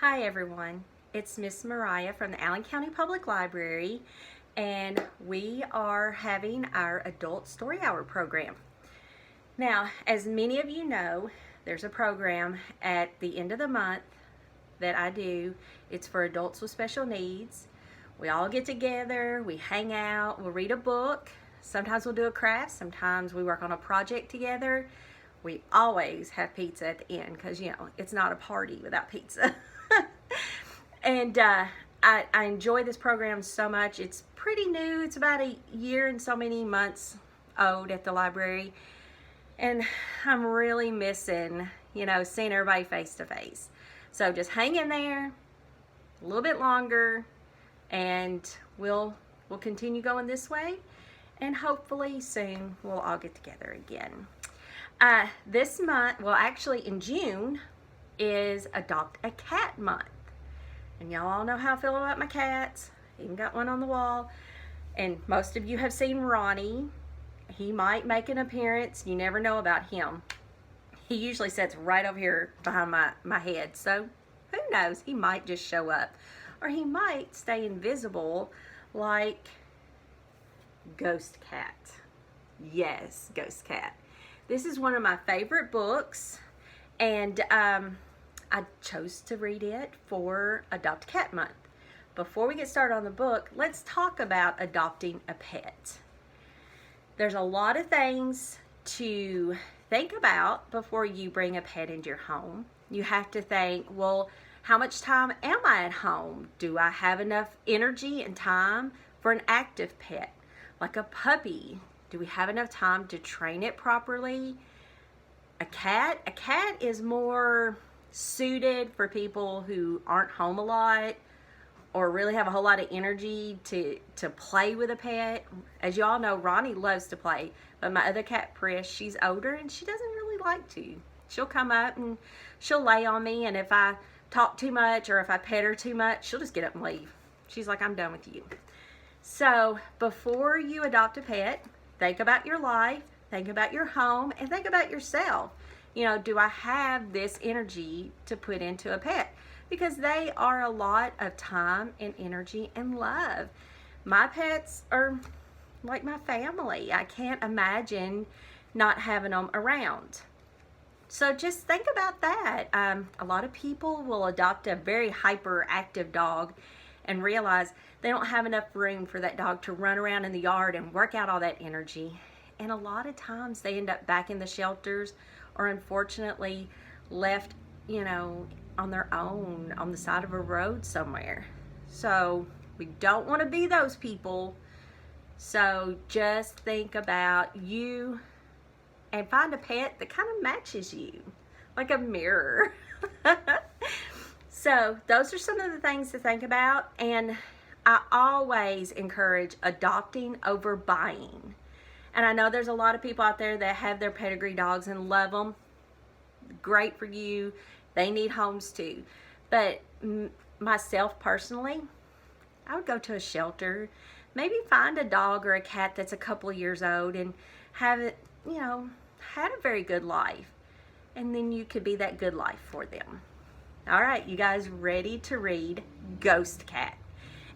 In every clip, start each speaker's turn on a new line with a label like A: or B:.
A: Hi everyone, it's Miss Mariah from the Allen County Public Library, and we are having our Adult Story Hour program. Now, as many of you know, there's a program at the end of the month that I do. It's for adults with special needs. We all get together, we hang out, we'll read a book. Sometimes we'll do a craft, sometimes we work on a project together. We always have pizza at the end because, it's not a party without pizza. And I enjoy this program so much. It's pretty new. It's about a year and so many months old at the library. And I'm really missing, seeing everybody face to face. So just hang in there a little bit longer and we'll continue going this way. And hopefully soon we'll all get together again. This month, well actually in June, is Adopt a Cat Month. And y'all all know how I feel about my cats. Even got one on the wall. And most of you have seen Ronnie. He might make an appearance. You never know about him. He usually sits right over here behind my head. So who knows? He might just show up. Or he might stay invisible like Ghost Cat. Yes, Ghost Cat. This is one of my favorite books. And I chose to read it for Adopt a Cat Month. Before we get started on the book, let's talk about adopting a pet. There's a lot of things to think about before you bring a pet into your home. You have to think, well, how much time am I at home? Do I have enough energy and time for an active pet? Like a puppy, do we have enough time to train it properly? A cat is more suited for people who aren't home a lot or really have a whole lot of energy to play with a pet. As you all know, Ronnie loves to play, but my other cat, Prish, she's older and she doesn't really like to. She'll come up and she'll lay on me, and if I talk too much or if I pet her too much, she'll just get up and leave. She's like, I'm done with you. So before you adopt a pet, think about your life, think about your home, and think about yourself. Do I have this energy to put into a pet? Because they are a lot of time and energy and love. My pets are like my family. I can't imagine not having them around. So just think about that. A lot of people will adopt a very hyperactive dog and realize they don't have enough room for that dog to run around in the yard and work out all that energy. And a lot of times they end up back in the shelters or unfortunately left, on their own on the side of a road somewhere. So we don't want to be those people. So just think about you and find a pet that kind of matches you, like a mirror. So those are some of the things to think about. And I always encourage adopting over buying. And I know there's a lot of people out there that have their pedigree dogs and love them. Great for you. They need homes too. But myself personally, I would go to a shelter, maybe find a dog or a cat that's a couple of years old and have it, had a very good life. And then you could be that good life for them. All right, you guys ready to read Ghost Cat?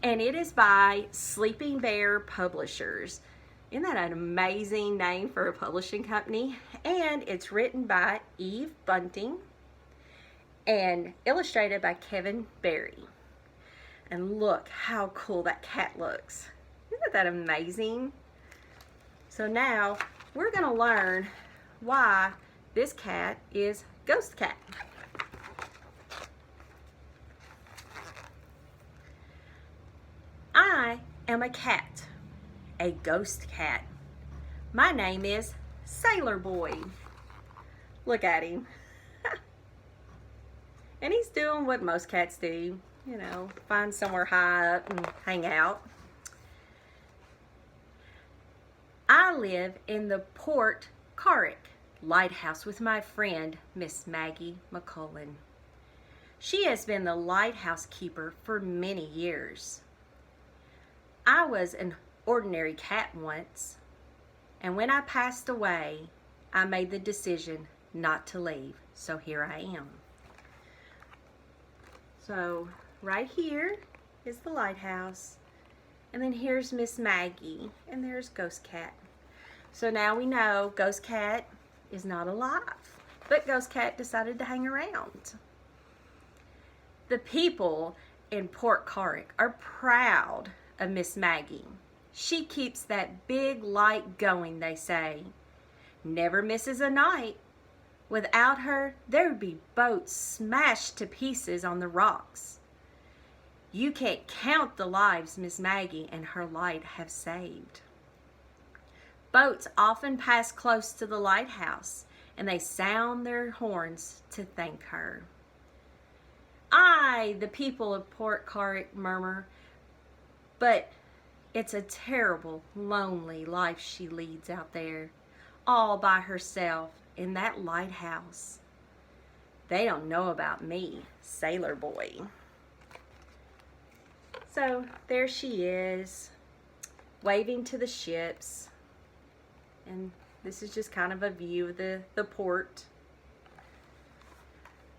A: And it is by Sleeping Bear Publishers. Isn't that an amazing name for a publishing company? And it's written by Eve Bunting and illustrated by Kevin Barry. And look how cool that cat looks. Isn't that amazing? So now we're going to learn why this cat is Ghost Cat. I am a cat. A ghost cat. My name is Sailor Boy. Look at him. And he's doing what most cats do, find somewhere high up and hang out. I live in the Port Carrick lighthouse with my friend, Miss Maggie McCullen. She has been the lighthouse keeper for many years. I was an ordinary cat once, and when I passed away, I made the decision not to leave, so here I am. So right here is the lighthouse. And then here's Miss Maggie. And there's Ghost Cat. So now we know Ghost Cat is not alive. But Ghost Cat decided to hang around. The people in Port Carrick are proud of Miss Maggie. She keeps that big light going, they say. Never misses a night. Without her, there would be boats smashed to pieces on the rocks. You can't count the lives Miss Maggie and her light have saved. Boats often pass close to the lighthouse, and they sound their horns to thank her. Aye, the people of Port Carrick murmur, but it's a terrible, lonely life she leads out there, all by herself in that lighthouse. They don't know about me, Sailor Boy. So there she is, waving to the ships. And this is just kind of a view of the port.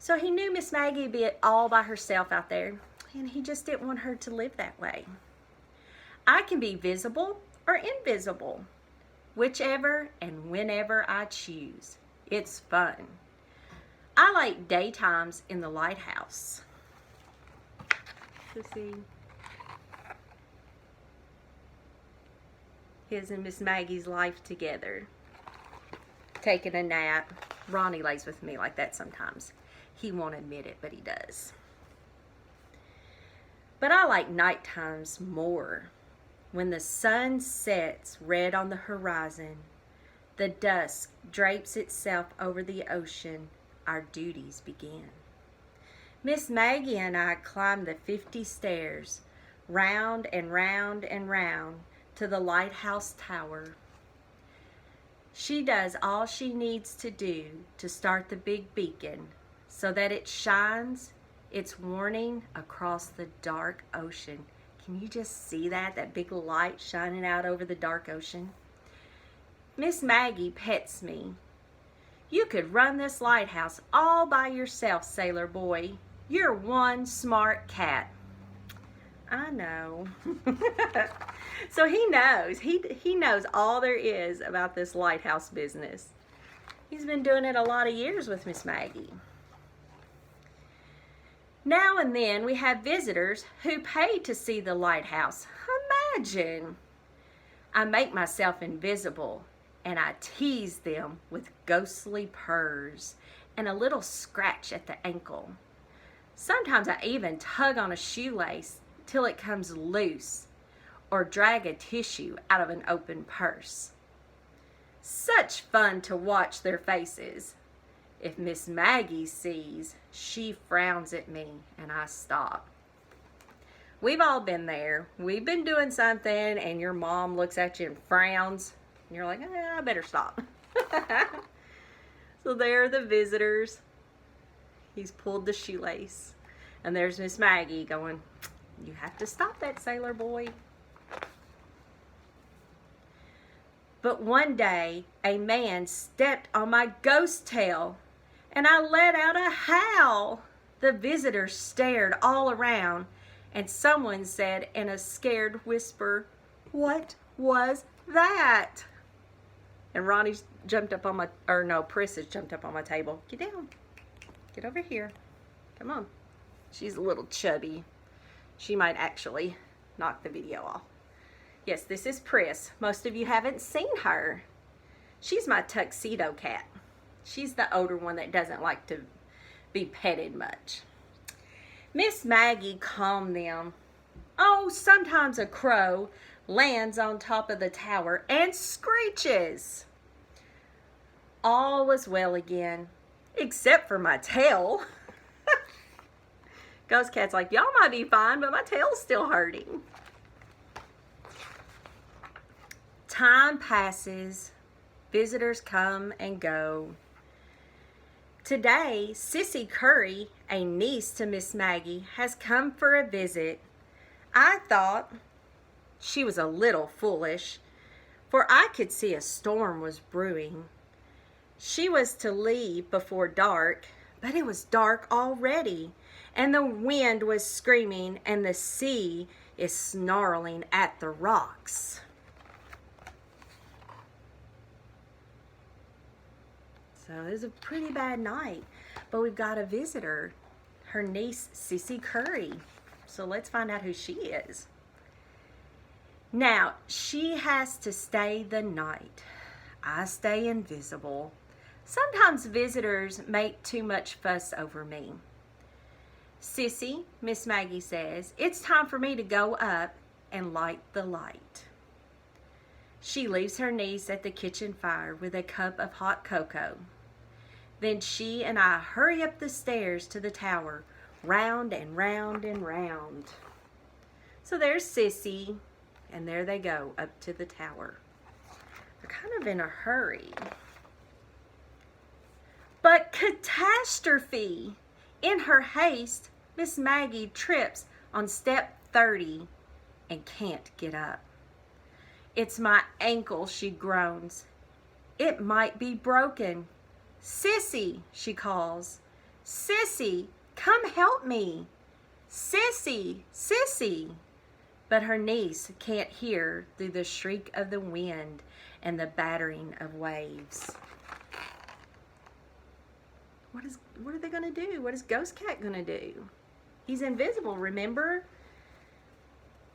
A: So he knew Miss Maggie would be all by herself out there, and he just didn't want her to live that way. I can be visible or invisible, whichever and whenever I choose. It's fun. I like daytimes in the lighthouse. Let's see. His and Miss Maggie's life together. Taking a nap. Ronnie lays with me like that sometimes. He won't admit it, but he does. But I like night times more. When the sun sets red on the horizon, the dusk drapes itself over the ocean, our duties begin. Miss Maggie and I climb the 50 stairs, round and round and round, to the lighthouse tower. She does all she needs to do to start the big beacon so that it shines its warning across the dark ocean. Can you just see that? That big light shining out over the dark ocean? Miss Maggie pets me. You could run this lighthouse all by yourself, Sailor Boy. You're one smart cat. I know. So he knows. He knows all there is about this lighthouse business. He's been doing it a lot of years with Miss Maggie. Now and then we have visitors who pay to see the lighthouse. Imagine. I make myself invisible and I tease them with ghostly purrs and a little scratch at the ankle. Sometimes I even tug on a shoelace till it comes loose, or drag a tissue out of an open purse. Such fun to watch their faces. If Miss Maggie sees, she frowns at me and I stop. We've all been there. We've been doing something and your mom looks at you and frowns. And you're like, I better stop. So there are the visitors. He's pulled the shoelace. And there's Miss Maggie going, you have to stop that, Sailor Boy. But one day, a man stepped on my ghost tail, and I let out a howl. The visitors stared all around, and someone said in a scared whisper, "What was that?" And Ronnie's jumped up on my, or no, Pris has jumped up on my table. Get down. Get over here. Come on. She's a little chubby. She might actually knock the video off. Yes, this is Pris. Most of you haven't seen her. She's my tuxedo cat. She's the older one that doesn't like to be petted much. Miss Maggie calmed them. Oh, sometimes a crow lands on top of the tower and screeches. All was well again, except for my tail. Ghost Cat's like, y'all might be fine, but my tail's still hurting. Time passes. Visitors come and go. Today, Sissy Curry, a niece to Miss Maggie, has come for a visit. I thought she was a little foolish, for I could see a storm was brewing. She was to leave before dark, But it was dark already, and the wind was screaming, and the sea is snarling at the rocks. So it was a pretty bad night, but we've got a visitor, her niece, Sissy Curry. So let's find out who she is. Now, she has to stay the night. I stay invisible. Sometimes visitors make too much fuss over me. Sissy, Miss Maggie says, it's time for me to go up and light the light. She leaves her niece at the kitchen fire with a cup of hot cocoa. Then she and I hurry up the stairs to the tower, round and round and round. So there's Sissy, and there they go up to the tower. They're kind of in a hurry. But catastrophe! In her haste, Miss Maggie trips on step 30 and can't get up. It's my ankle, she groans. It might be broken. Sissy, she calls. Sissy, come help me. Sissy, Sissy. But her niece can't hear through the shriek of the wind and the battering of waves. What are they going to do? What is Ghost Cat going to do? He's invisible, remember?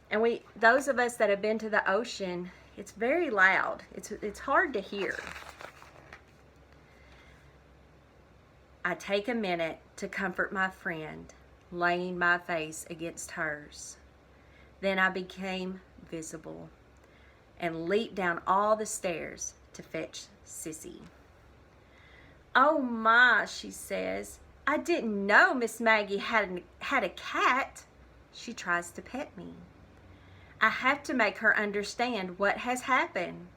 A: And those of us that have been to the ocean, it's very loud. It's hard to hear. I take a minute to comfort my friend, laying my face against hers. Then I became visible and leaped down all the stairs to fetch Sissy. Oh my, she says, I didn't know Miss Maggie had a cat. She tries to pet me. I have to make her understand what has happened.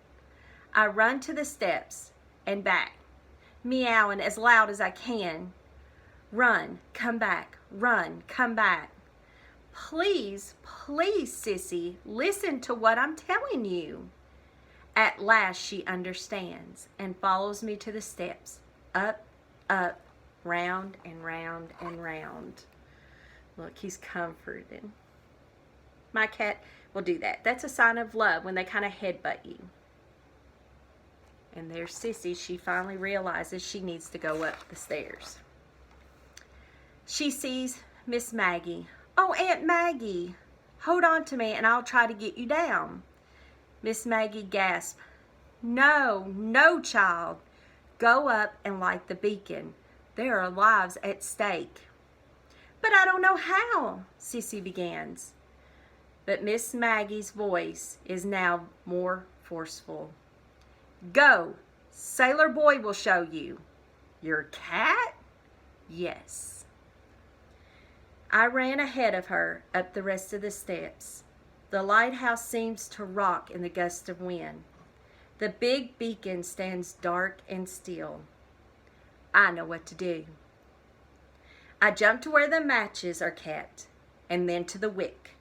A: I run to the steps and back, meowing as loud as I can. Run, come back, run, come back. Please, please, Sissy, listen to what I'm telling you. At last she understands and follows me to the steps. Up, up, round and round and round. Look, he's comforted. My cat will do that. That's a sign of love when they kind of headbutt you. And there's Sissy. She finally realizes she needs to go up the stairs. She sees Miss Maggie. Oh, Aunt Maggie, hold on to me and I'll try to get you down. Miss Maggie gasped. No, no, child. Go up and light the beacon. There are lives at stake. But I don't know how, Sissy begins. But Miss Maggie's voice is now more forceful. Go, Sailor Boy will show you. Your cat? Yes. I ran ahead of her up the rest of the steps. The lighthouse seems to rock in the gust of wind. The big beacon stands dark and still. I know what to do. I jump to where the matches are kept, and then to the wick,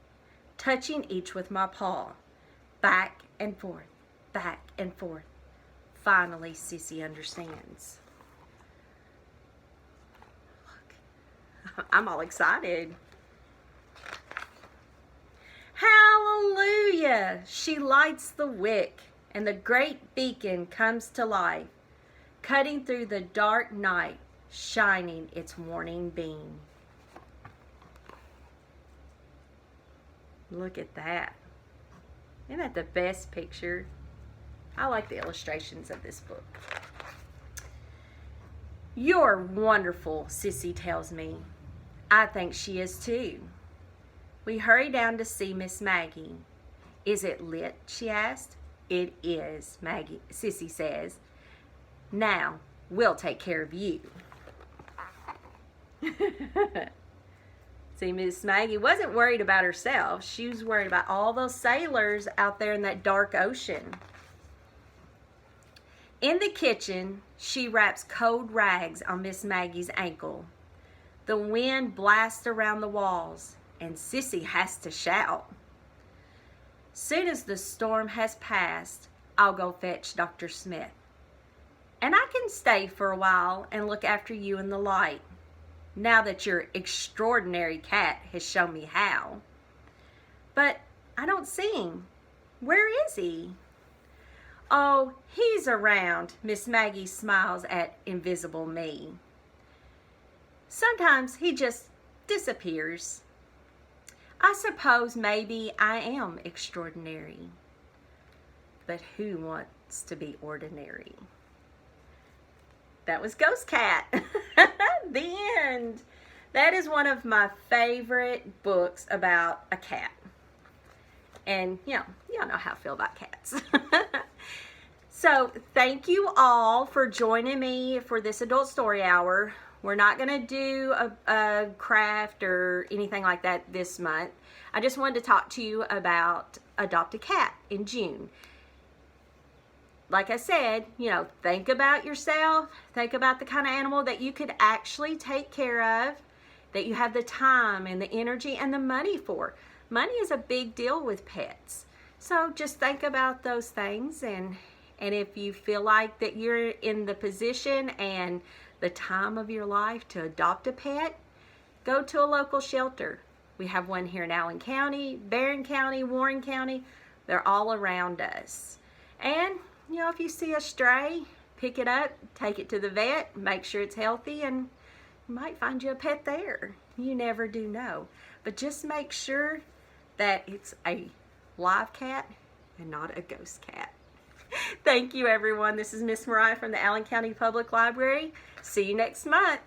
A: touching each with my paw, back and forth, back and forth. Finally, Sissy understands. Look, I'm all excited. Hallelujah! She lights the wick, and the great beacon comes to life, cutting through the dark night, shining its warning beam. Look at that. Isn't that the best picture? I like the illustrations of this book. You're wonderful, Sissy tells me. I think she is too. We hurry down to see Miss Maggie. Is it lit? She asked. It is, Sissy says. Now, we'll take care of you. See, Miss Maggie wasn't worried about herself. She was worried about all those sailors out there in that dark ocean. In the kitchen, she wraps cold rags on Miss Maggie's ankle. The wind blasts around the walls, and Sissy has to shout. Soon as the storm has passed, I'll go fetch Dr. Smith. And I can stay for a while and look after you in the light. now that your extraordinary cat has shown me how. But I don't see him. Where is he? Oh, he's around, Miss Maggie smiles at invisible me. Sometimes he just disappears. I suppose maybe I am extraordinary. But who wants to be ordinary? That was Ghost Cat. The end. That is one of my favorite books about a cat. And, y'all know how I feel about cats. So, thank you all for joining me for this Adult Story Hour. We're not going to do a craft or anything like that this month. I just wanted to talk to you about Adopt a Cat in June. Like I said, think about yourself. Think about the kind of animal that you could actually take care of, that you have the time and the energy and the money for. Money is a big deal with pets. So just think about those things, and if you feel like that you're in the position and the time of your life to adopt a pet, go to a local shelter. We have one here in Allen County, Barron County, Warren County. They're all around us. And if you see a stray, pick it up, take it to the vet, make sure it's healthy, and you might find you a pet there. You never do know. But just make sure that it's a live cat and not a ghost cat. Thank you, everyone. This is Miss Mariah from the Allen County Public Library. See you next month.